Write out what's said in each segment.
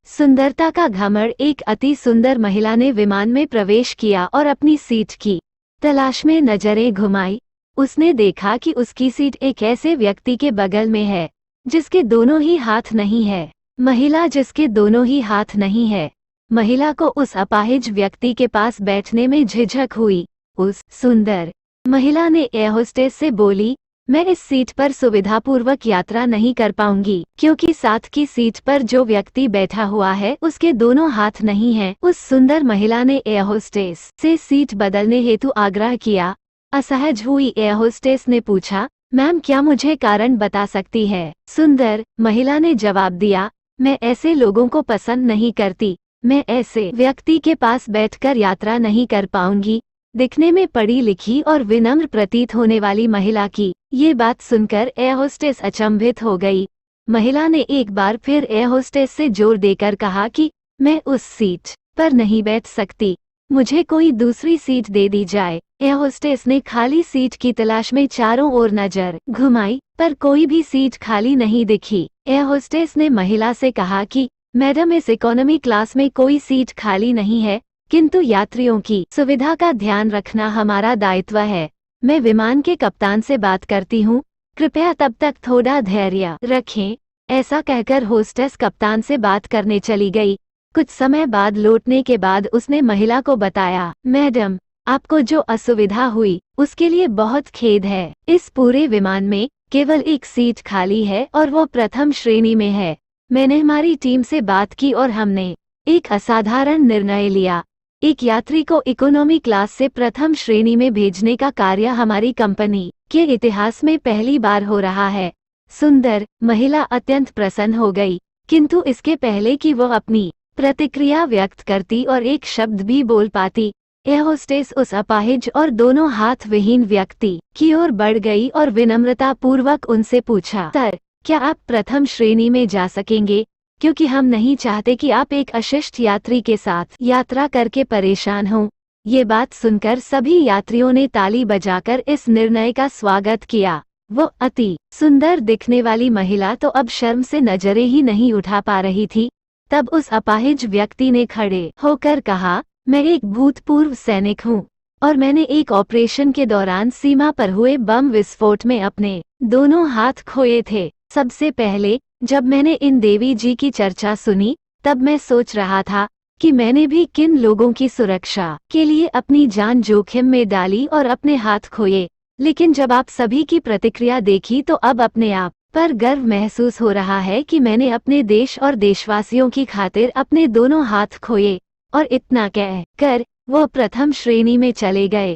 सुंदरता का घमंड। एक अति सुंदर महिला ने विमान में प्रवेश किया और अपनी सीट की तलाश में नजरें घुमाई। उसने देखा कि उसकी सीट एक ऐसे व्यक्ति के बगल में है जिसके दोनों ही हाथ नहीं है। महिला जिसके दोनों ही हाथ नहीं है। महिला को उस अपाहिज व्यक्ति के पास बैठने में झिझक हुई। उस सुंदर महिला ने एयर होस्टेस से बोली, मैं इस सीट पर सुविधापूर्वक यात्रा नहीं कर पाऊंगी क्योंकि साथ की सीट पर जो व्यक्ति बैठा हुआ है उसके दोनों हाथ नहीं हैं। उस सुंदर महिला ने एयर होस्टेस से सीट बदलने हेतु आग्रह किया। असहज हुई एयर होस्टेस ने पूछा, मैम क्या मुझे कारण बता सकती है? सुंदर महिला ने जवाब दिया, मैं ऐसे लोगों को पसंद नहीं करती। मैं ऐसे व्यक्ति के पास बैठकर यात्रा नहीं कर पाऊंगी। दिखने में पढ़ी लिखी और विनम्र प्रतीत होने वाली महिला की ये बात सुनकर एयर होस्टेस अचंभित हो गई। महिला ने एक बार फिर एयर होस्टेस से जोर देकर कहा कि मैं उस सीट पर नहीं बैठ सकती, मुझे कोई दूसरी सीट दे दी जाए। एयर होस्टेस ने खाली सीट की तलाश में चारों ओर नजर घुमाई पर कोई भी सीट खाली नहीं दिखी। एयर होस्टेस ने महिला से कहा कि मैडम, इस इकोनॉमी क्लास में कोई सीट खाली नहीं है, किंतु यात्रियों की सुविधा का ध्यान रखना हमारा दायित्व है। मैं विमान के कप्तान से बात करती हूँ, कृपया तब तक थोड़ा धैर्य रखें। ऐसा कहकर होस्टेस कप्तान से बात करने चली गई। कुछ समय बाद लौटने के बाद उसने महिला को बताया, मैडम, आपको जो असुविधा हुई उसके लिए बहुत खेद है। इस पूरे विमान में केवल एक सीट खाली है और वो प्रथम श्रेणी में है। मैंने हमारी टीम से बात की और हमने एक असाधारण निर्णय लिया। एक यात्री को इकोनॉमी क्लास से प्रथम श्रेणी में भेजने का कार्य हमारी कंपनी के इतिहास में पहली बार हो रहा है। सुंदर महिला अत्यंत प्रसन्न हो गई, किंतु इसके पहले कि वो अपनी प्रतिक्रिया व्यक्त करती और एक शब्द भी बोल पाती, एयर होस्टेस उस अपाहिज और दोनों हाथ विहीन व्यक्ति की ओर बढ़ गई और विनम्रता पूर्वक उनसे पूछा, सर, क्या आप प्रथम श्रेणी में जा सकेंगे? क्योंकि हम नहीं चाहते कि आप एक अशिष्ट यात्री के साथ यात्रा करके परेशान हों। ये बात सुनकर सभी यात्रियों ने ताली बजाकर इस निर्णय का स्वागत किया। वो अति सुंदर दिखने वाली महिला तो अब शर्म से नजरें ही नहीं उठा पा रही थी। तब उस अपाहिज व्यक्ति ने खड़े होकर कहा, मैं एक भूतपूर्व सैनिक हूँ और मैंने एक ऑपरेशन के दौरान सीमा पर हुए बम विस्फोट में अपने दोनों हाथ खोए थे। सबसे पहले जब मैंने इन देवी जी की चर्चा सुनी तब मैं सोच रहा था कि मैंने भी किन लोगों की सुरक्षा के लिए अपनी जान जोखिम में डाली और अपने हाथ खोए। लेकिन जब आप सभी की प्रतिक्रिया देखी तो अब अपने आप पर गर्व महसूस हो रहा है कि मैंने अपने देश और देशवासियों की खातिर अपने दोनों हाथ खोए। और इतना कह कर वो प्रथम श्रेणी में चले गए।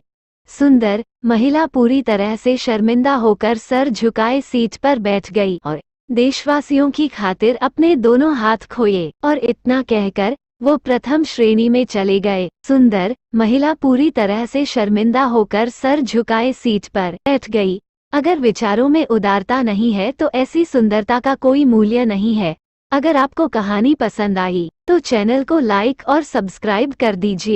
सुंदर महिला पूरी तरह से शर्मिंदा होकर सर झुकाए सीट पर बैठ गई और देशवासियों की खातिर अपने दोनों हाथ खोए और इतना कहकर वो प्रथम श्रेणी में चले गए। सुंदर महिला पूरी तरह से शर्मिंदा होकर सर झुकाए सीट पर बैठ गई। अगर विचारों में उदारता नहीं है तो ऐसी सुंदरता का कोई मूल्य नहीं है। अगर आपको कहानी पसंद आई तो चैनल को लाइक और सब्सक्राइब कर दीजिए।